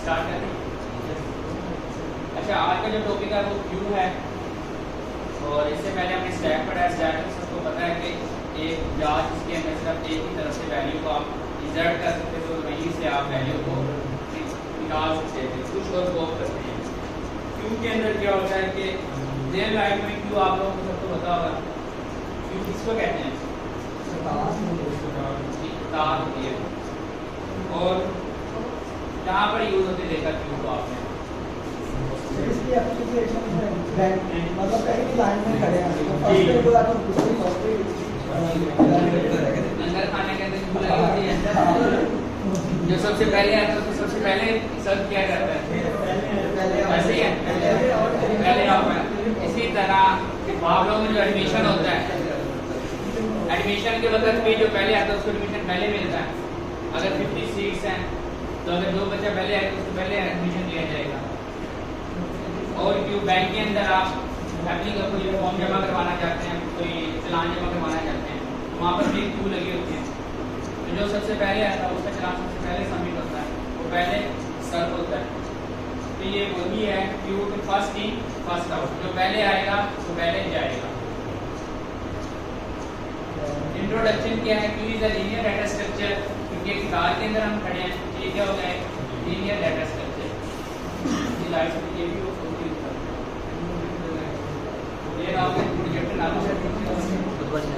Start करें। अच्छा, आज का जो टॉपिक है वो क्यू है, और इससे पहले हमने स्टैक पढ़ा है। स्टैक में सबको पता है कि एक जांच इसके अंदर सिर्फ एक ही तरफ से वैल्यू को आप इंसर्ट कर सकते थे, तो वहीं से आप वैल्यू को निकाल सकते थे, कुछ और कॉप करते हैं। क्यू के अंदर क्या होता है कि रियल लाइफ में क्यू आप लोगों को सबको पता होगा, क्यू किसको कहते हैं? तार होती है। और कहाँ पर यूज होते देखा क्यू को आपने? इसकी एप्लीकेशन है बैंक, मतलब कहीं भी लाइन में खड़े हैं तो फर्स्ट पे बोला तो दूसरी फर्स्ट पे लंगर खाने के अंदर क्यू लगी होती है, जो सबसे पहले आता है तो सबसे पहले सर्व किया जाता है, ऐसे ही है पहले आप। इसी तरह आप लोगों में जो एडमिशन होता है, एडमिशन के वक्त पे जो पहले आता है उसको एडमिशन पहले मिलता है। अगर 50 सीट्स हैं तो अगर 2 बच्चा पहले आए तो उसको पहले एडमिशन दिया जाएगा। और क्यों बैंक के अंदर आप एप्लीकेशन कोई फॉर्म जमा करवाना चाहते हैं, कोई चालान जमा करवाना चाहते हैं, तो वहाँ पर भी क्यू लगी होती है। तो जो सबसे पहले आता है उसका चालान सबसे पहले सबमिट होता है, वो पहले सर्व होता है। तो ये वही है क्यू के फर्स्ट इन फर्स्ट आउट, जो पहले आएगा वो पहले जाएगा। इंट्रोडक्शन क्या है? Q is a linear data structure, क्योंकि एक कार के अंदर हम खड़े हैं, ये क्या होता है? Linear data structure. ये लाइट ये भी ये नाम है प्रोजेक्ट नाम है, बस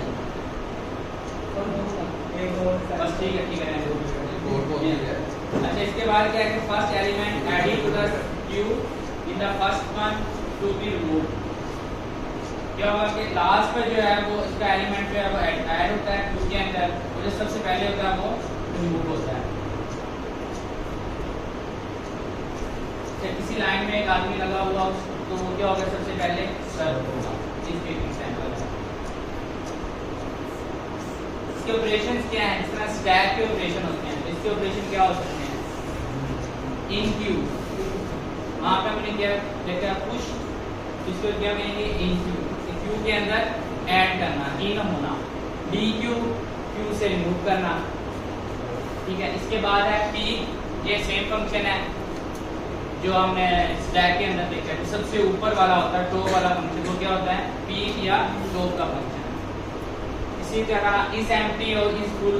ठीक है अच्छा, इसके बाद क्या है कि first element added to the queue in the first one to be removed. क्या होगा कि लास्ट पर जो है वो इसका एलिमेंट जो है वो ऐड होता है क्यू के अंदर, और जो सबसे पहले होता है वो रिमूव होता है। किसी लाइन में एक आदमी लगा हुआ तो वो क्या होगा? सबसे पहले सर्व होगा। इसके ऑपरेशंस क्या हैं? जिस तरह स्टैक के ऑपरेशन होते हैं, इसके ऑपरेशन क्या हो सकते हैं? इन क्यू, वहाँ पे हमने क्या देखा? पुश, इसको क्या कहेंगे? इन क्यू। क्यू के अंदर ऐड करना, इन होना। डी क्यू, क्यू से रिमूव करना, ठीक है। इसके बाद है पी, ये सेम फंक्शन है जो हमने स्टैक के अंदर देखा है, सबसे ऊपर वाला होता है टॉप वाला फंक्शन, वो क्या होता है? पीक या टॉप का फंक्शन। इसी तरह इस एम्प्टी और इस फुल,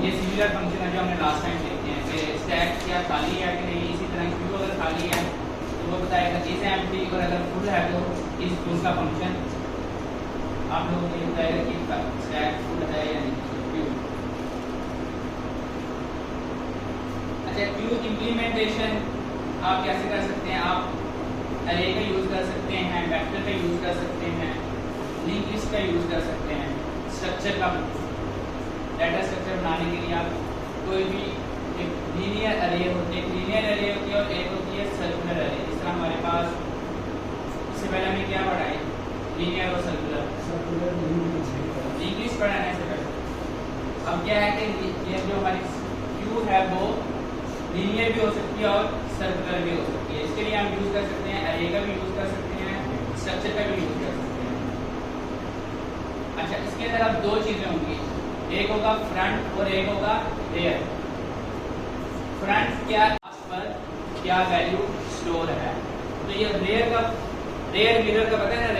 ये सिमिलर फंक्शन है जो हमने लास्ट टाइम देखे हैं कि स्टैक क्या खाली है कि नहीं। इसी तरह क्यू अगर खाली है तो वो बताएगा इस एम्प्टी, और अगर फुल है तो इस फुल का फंक्शन आप लोगों को ये बताएगा कि स्टैक फुल है या नहीं। क्यू अच्छा, क्यू इम्प्लीमेंटेशन आप कैसे कर सकते हैं? आप अरे का यूज कर सकते हैं, वेक्टर का यूज कर सकते हैं, लिंक लिस्ट का यूज कर सकते हैं। स्ट्रक्चर का, डाटा स्ट्रक्चर बनाने के लिए आप कोई भी एक लीनियर अरे होती है, एक लीनियर अरे होती है और एक होती है सर्कुलर अरे। इस तरह हमारे पास इससे पहले हमने क्या पढ़ा है? लीनियर और सर्कुलर लिंक लिस्ट पढ़ाने से पहले। अब क्या है कि ये जो हमारी क्यू है वो लीनियर भी हो सकती है और सर्कुलर भी हो सकती है। इसके लिए हम यूज कर सकते हैं अरे का भी यूज कर सकते हैं, स्ट्रक्चर का भी यूज कर सकते हैं। अच्छा, इसके अंदर अब 2 चीजें होंगी, एक होगा फ्रंट और एक होगा रेयर। फ्रंट क्या पर क्या वैल्यू स्टोर है, तो ये रेयर का, रेयर मिरर का पता है ना?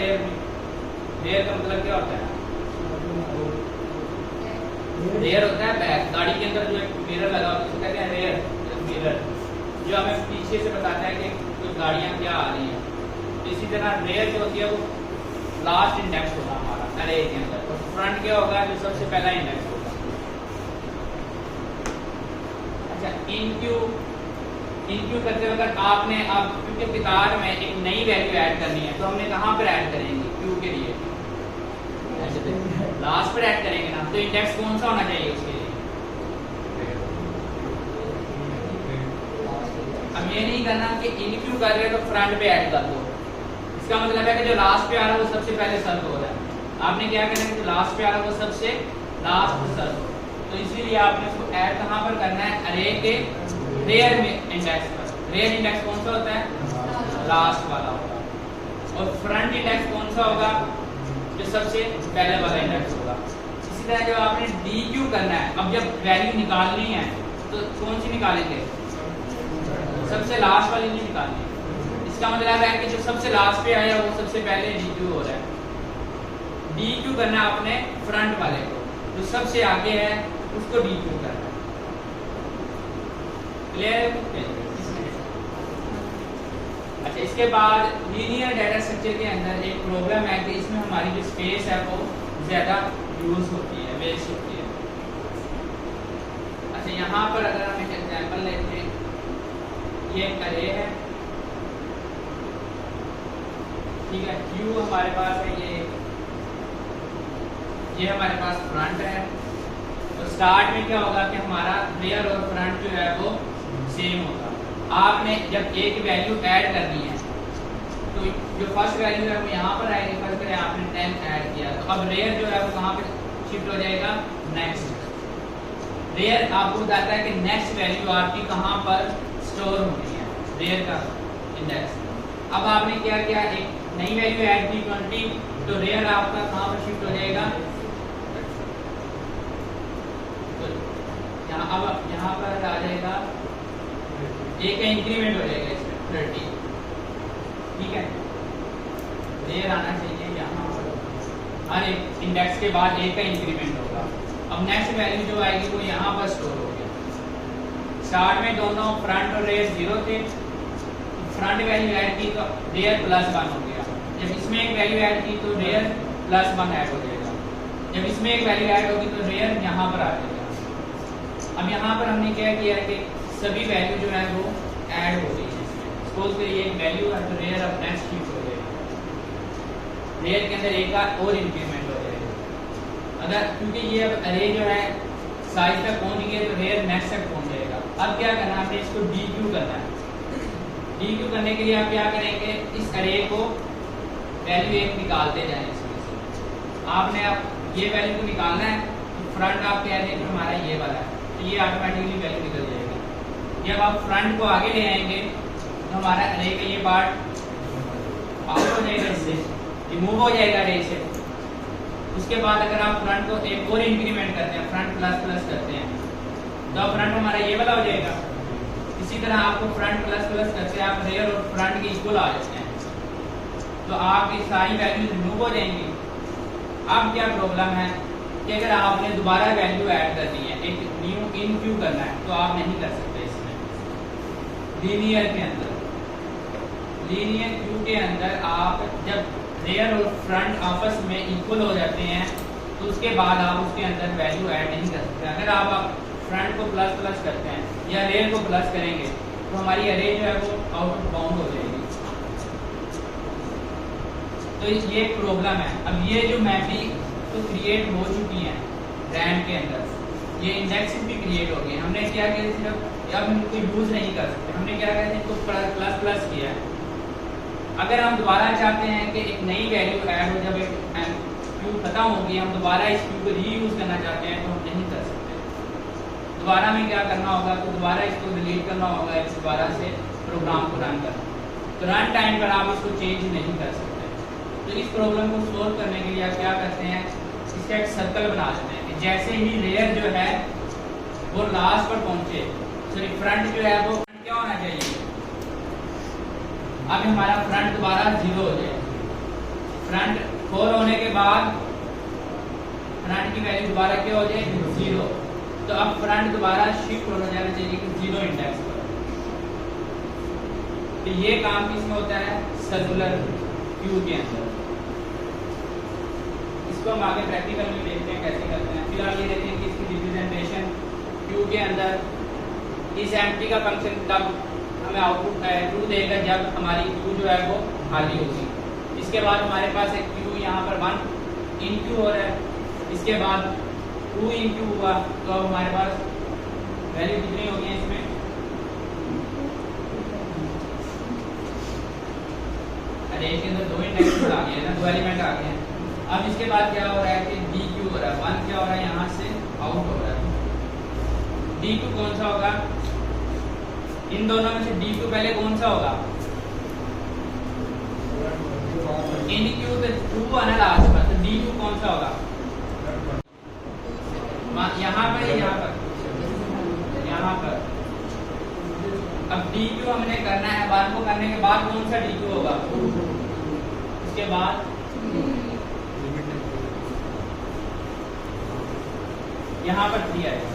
रेयर का मतलब क्या होता है? रेयर होता है बैक, गाड़ी के अंदर जो एक मिरर लगा होता है उसको कहते हैं रेयर मिरर, जो हमें पीछे से बताता है कि कुछ गाड़ियां क्या आ रही हैं। तो इसी तरह रेयर जो होती है वो लास्ट इंडेक्स होगा हमारा अरे के अंदर, और फ्रंट क्या होगा? जो सबसे पहला इंडेक्स होगा। अच्छा, इन क्यू करते वक्त आपने अब क्योंकि किताब में एक नई वैल्यू ऐड करनी है, तो हमने कहाँ पर ऐड करेंगे? क्यू के लिए लास्ट पर ऐड करेंगे ना, तो इंडेक्स कौन सा होना चाहिए उसके लिए? हम ये नहीं करना कि इन क्यू कर रहे हो तो फ्रंट पे ऐड कर दो। इसका मतलब है कि जो लास्ट पे आ रहा है वो सबसे पहले सर्व हो रहा है। आपने क्या करना है? जो लास्ट पे आ रहा है वो सबसे लास्ट पे सर्व। तो इसीलिए आपने इसको ऐड कहाँ पर करना है? अरे के रेयर में इंडेक्स पर। रेयर इंडेक्स कौन सा होता है? लास्ट वाला होगा। और फ्रंट इंडेक्स कौन सा होगा? जो सबसे पहले वाला इंडेक्स होगा। इसी तरह जब आपने डी क्यू करना है, अब जब वैल्यू निकालनी है तो कौन सी निकालेंगे? सबसे लास्ट वाली नहीं निकालनी। इसका मतलब है कि जो सबसे लास्ट पे आया वो सबसे पहले DQ हो रहा है। DQ करना है अपने फ्रंट वाले को, जो सबसे आगे है उसको DQ करना है। क्लियर? अच्छा, इसके बाद लीनियर डाटा स्ट्रक्चर के अंदर एक प्रॉब्लम है कि इसमें हमारी जो स्पेस है वो ज़्यादा यूज होती है, वेस्ट होती है। अच्छा, यहाँ पर अगर हम एक एग्जाम्पल लेते हैं, ये एक अरे है, ठीक है। Q हमारे पास है, ये हमारे पास फ्रंट है। तो स्टार्ट में क्या होगा कि हमारा रेयर और फ्रंट जो है वो सेम होगा। आपने जब एक वैल्यू ऐड करनी है तो जो फर्स्ट वैल्यू है वो यहाँ पर आएगी। फर्स्ट करें आपने 10 ऐड किया, तो अब रेयर जो है वो कहाँ पे शिफ्ट हो जाएगा? नेक्स्ट। रेयर आपको बताता है कि नेक्स्ट वैल्यू आपकी कहाँ पर स्टोर होनी है, रेयर का इंडेक्स। अब आपने क्या किया, एक नई वैल्यू ऐड की 20, तो रेयर आपका कहाँ पर शिफ्ट हो जाएगा? तो यहाँ पर आ जाएगा, एक का इंक्रीमेंट हो जाएगा इसमें 30, ठीक है। रेयर आना चाहिए यहाँ पर, हर एक इंडेक्स के बाद एक का इंक्रीमेंट होगा। अब नेक्स्ट वैल्यू जो आएगी वो यहाँ पर स्टोर होगी। स्टार्ट में दोनों फ्रंट और रेयर 0 थे, फ्रंट वैल्यू ऐड की तो रेयर +1 हो गया। जब इसमें एक वैल्यू ऐड की तो रेयर +1 ऐड हो जाएगा। जब इसमें एक वैल्यू ऐड होगी तो रेयर यहाँ पर आ जाएगा। अब यहाँ पर हमने क्या किया है कि सभी वैल्यू जो है वो ऐड हो गई है। सपोज करिए एक वैल्यू है तो रेयर अब नेक्स्ट शिफ्ट हो जाएगा, रेयर के अंदर एक का और इंक्रीमेंट हो जाएगा। अगर क्योंकि ये अब अरे जो है साइज तक पहुंच गया तो रेयर नेक्स्ट तक पहुंच जाएगा। अब क्या करना है, हमने इसको DQ करना है। DQ करने के लिए आप क्या करेंगे, इस अरे को वैल्यू एक निकालते जाएं इसमें से। आपने अब ये वैल्यू को निकालना है तो फ्रंट आप कह दें कि हमारा ये वाला है, तो ये ऑटोमेटिकली वैल्यू निकल जाएगा। जब आप फ्रंट को आगे ले आएंगे तो हमारा अरे का ये पार्ट आउट हो जाएगा, इससे रिमूव हो जाएगा अरे से। उसके बाद अगर आप फ्रंट को एक और इंक्रीमेंट करते हैं, फ्रंट ++ करते हैं, तो फ्रंट हमारा ये वाला हो जाएगा। इसी तरह आपको फ्रंट ++ करते हैं, आप रेयर और फ्रंट के इक्वल आ जाते हैं, तो आपकी सारी वैल्यू रिमूव हो जाएंगी। अब क्या प्रॉब्लम है कि अगर आपने दोबारा वैल्यू ऐड करनी है, एक न्यू InQ करना है, तो आप नहीं कर सकते इसमें। लीनियर के अंदर, लीनियर Q के अंदर आप जब रेयर और फ्रंट आपस में इक्वल हो जाते हैं तो उसके बाद आप उसके अंदर वैल्यू ऐड नहीं कर सकते। अगर आप फ्रंट को ++ करते हैं या रेयर को प्लस करेंगे तो हमारी अरे जो है वो आउट ऑफ बाउंड हो जाएगी। तो ये प्रॉब्लम है। अब ये जो मैपिंग तो क्रिएट हो चुकी है रैम के अंदर, ये इंडेक्स भी क्रिएट हो गए। हमने क्या किया, सिर्फ अब इनको यूज नहीं कर सकते, हमने क्या किया, इसको ++ किया है। अगर हम दोबारा चाहते हैं कि एक नई वैल्यू ऐड हो, जब एक Q खत्म होगी, हम दोबारा इस Q को रीयूज करना चाहते हैं तो हम नहीं कर सकते। दोबारा में क्या करना होगा, तो दोबारा इसको डिलीट करना होगा, दोबारा से प्रोग्राम को रन करना। तो रन टाइम पर आप इसको चेंज नहीं कर सकते। तो इस प्रॉब्लम को सोल्व करने के लिए आप क्या करते हैं, इसका एक सर्कल बना देते हैं कि जैसे ही रेयर जो है वो लास्ट पर पहुंचे, सॉरी फ्रंट जो है वो क्या होना चाहिए, अब हमारा फ्रंट दोबारा 0 हो जाए। फ्रंट 4 होने के बाद फ्रंट की वैल्यू दोबारा क्या हो जाए, 0। तो अब फ्रंट दोबारा शिफ्ट होना जाना चाहिए कि 0 इंडेक्स पर। तो ये काम किसमें होता है, सर्कुलर Q के अंदर। इसको हम आगे प्रैक्टिकल में देखते हैं कैसे करते हैं। फिलहाल ये देखते हैं कि इसकी रिप्रेजेंटेशन Q के अंदर इस एम्प्टी का फंक्शन तब हमें आउटपुट ट्रू देगा जब हमारी Q जो है वो खाली होगी। इसके बाद हमारे पास एक Q यहाँ पर 1 InQ हो रहा है, इसके बाद 2 InQ हुआ, तो अब हमारे पास वैल्यू कितनी होगी इसमें, अरे इसके अंदर 2 इंडेक्स आ गए ना, 2 एलिमेंट आ गए हैं। अब इसके बाद क्या हो रहा है कि DQ हो रहा है, 1 क्या हो रहा है, यहाँ से आउट हो रहा है। DQ कौन सा होगा, इन दोनों में से DQ पहले कौन सा होगा, InQ पे 2 आना लास्ट पर, तो DQ कौन सा होगा, यहाँ पर, यहाँ पर, यहाँ पर। अब डी क्यू हमने करना है, 1 को करने के बाद कौन सा डी क्यू होगा, उसके बाद यहाँ पर 3 आएगा,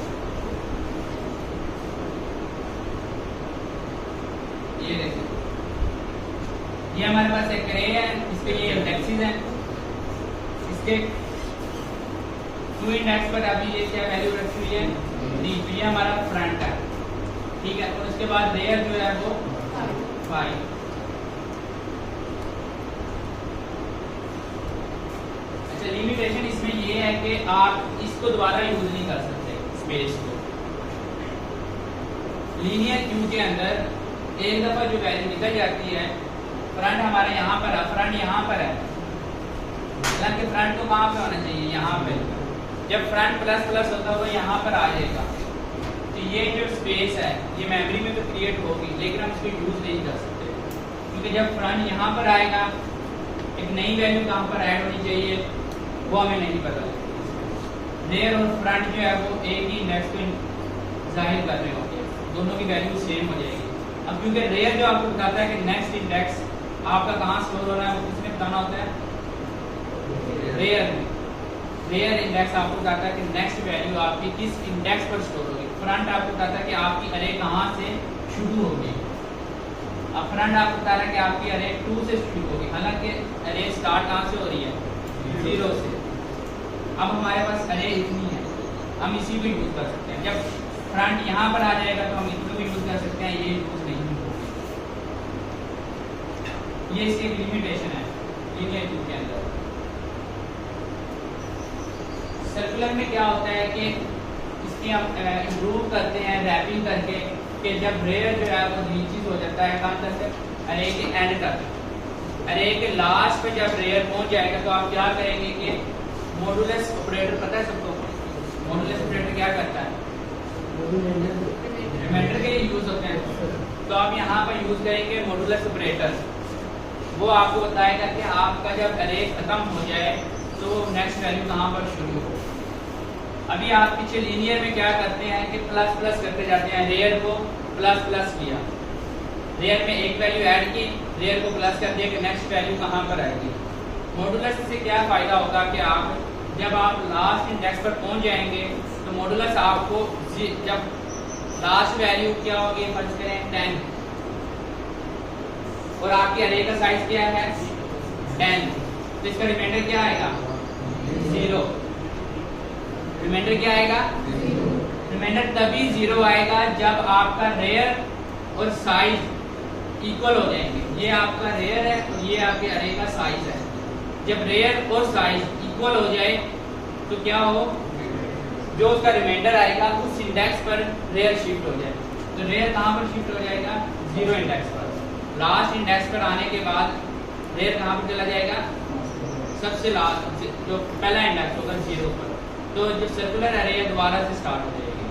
ये देखिए ये हमारे पास एक रे है, इसके ये इंडेक्सेस हैं, इसके 2 इंडेक्स पर अभी ये क्या वैल्यू रखी हुई है डी, ये हमारा फ्रंट है, ठीक है। और उसके बाद रेयर जो है वो 5। अच्छा, लिमिटेशन इसमें ये है कि आप इसको दोबारा यूज नहीं कर सकते स्पेस को। लीनियर क्यू के अंदर एक दफा जो वैल्यू निकल जाती है, फ्रंट हमारे यहाँ पर है, फ्रंट यहाँ पर है, हालांकि फ्रंट तो कहाँ पे होना चाहिए, यहाँ पे। जब फ्रंट प्लस प्लस होता है वो यहाँ पर आ जाएगा, तो ये जो स्पेस है ये मेमोरी में तो क्रिएट होगी, लेकिन हम इसको यूज नहीं कर सकते, क्योंकि जब फ्रंट यहाँ पर आएगा एक नई वैल्यू कहाँ पर ऐड होनी चाहिए वो हमें नहीं पता। रेयर और फ्रंट जो है वो एक ही इंडेक्स को जाहिर कर रहे होंगे, दोनों की वैल्यू सेम हो जाएगी। अब क्योंकि रेयर जो आपको बताता है कि नेक्स्ट इंडेक्स आपका कहाँ स्टोर हो रहा है, वो किसने बताना होता है, रेयर में। रेयर इंडेक्स आपको बताता है कि नेक्स्ट वैल्यू आपकी किस इंडेक्स पर स्टोर होगी। फ्रंट आपको बताता है कि आपकी अरे कहाँ से शुरू होगी। अब फ्रंट आपको बता रहा है कि आपकी अरे 2 से शुरू होगी, हालांकि अरे स्टार्ट कहाँ से हो रही है, 0 से। अब हमारे पास अरे इतनी है, हम इसी को यूज कर सकते हैं। जब फ्रंट यहाँ पर आ जाएगा तो हम इसको भी यूज कर सकते हैं, ये यूज नहीं होगी। ये इसकी लिमिटेशन है लीनियर क्यू के अंदर। सर्कुलर में क्या होता है कि इसकी हम इम्प्रूव करते हैं रैपिंग करके, कि जब रेयर जो है वो नीचे हो जाता है कहाँ तक, अरे के एंड तक। अरे के लास्ट पे जब रेयर पहुंच जाएगा तो आप क्या करेंगे कि मॉडुलस ऑपरेटर, पता है सबको मॉडुलस ऑपरेटर क्या करता है, रिमाइंडर के लिए यूज होते हैं। तो आप यहाँ पर यूज करेंगे मॉडुलस ऑपरेटर, वो आपको बताएगा कि आपका जब अरे खत्म हो जाए तो नेक्स्ट वैल्यू कहाँ पर शुरू हो। अभी आप पीछे लीनियर में क्या करते हैं कि प्लस प्लस करते जाते हैं, रेयर को प्लस प्लस किया, रेयर में एक वैल्यू ऐड की, रेयर को प्लस कर दिया कि नेक्स्ट वैल्यू कहाँ पर आएगी। मॉडुलस से क्या फायदा होगा कि आप जब आप लास्ट इंडेक्स पर पहुंच जाएंगे तो मॉडुलस आपको जब लास्ट वैल्यू क्या होगी, फर्ज करें 10, और आपकी अरे का साइज क्या है 10, तो इसका रिमाइंडर क्या आएगा 0। रिमाइंडर क्या आएगा, रिमाइंडर तभी 0 आएगा जब आपका रेयर और साइज इक्वल हो जाएंगे। ये आपका रेयर है और ये आपके अरे का साइज है। जब रेयर और साइज इक्वल हो जाए तो क्या हो, जो उसका रिमाइंडर आएगा उस इंडेक्स पर रेयर शिफ्ट हो जाए। तो रेयर कहाँ पर शिफ्ट हो जाएगा, 0 इंडेक्स पर। लास्ट इंडेक्स पर आने के बाद रेयर कहाँ पर चला जाएगा, सबसे लास्ट जो पहला इंडेक्स होगा 0 पर। तो जो सर्कुलर अरे है दोबारा से स्टार्ट हो जाएगी।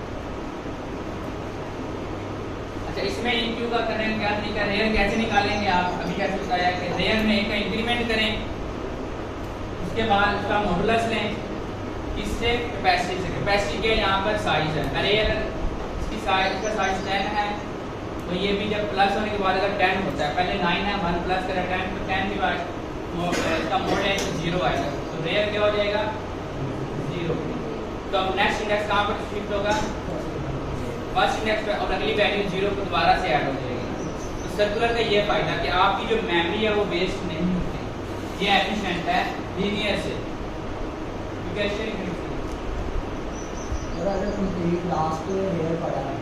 अच्छा, इसमें इंक्यू का करें क्या तरीका, रेयर कैसे निकालेंगे आप, अभी कैसे बताया कि रेयर में एक का इंक्रीमेंट करें, उसके बाद उसका मॉडुलस लें, इससे कैपेसिटी से, कैपेसिटी के यहाँ पर साइज है, अरे इसकी साइज, इसका साइज 10 है, तो ये भी जब प्लस होने के बाद अगर 10 होता है, पहले 9 है, 1 प्लस करें 10, तो 10 के बाद इसका मोड है तो 0 आएगा, तो रेयर क्या हो जाएगा 0। तो अब नेक्स्ट इंडेक्स कहाँ पर शिफ्ट होगा, फर्स्ट इंडेक्स पे, और अगली वैल्यू 0 को दोबारा से ऐड हो जाएगी। तो सर्कुलर का ये फायदा कि आपकी जो मेमोरी है वो वेस्ट नहीं होती, ये एफिशिएंट है लीनियर से। अगर लास्ट रेयर पड़ा है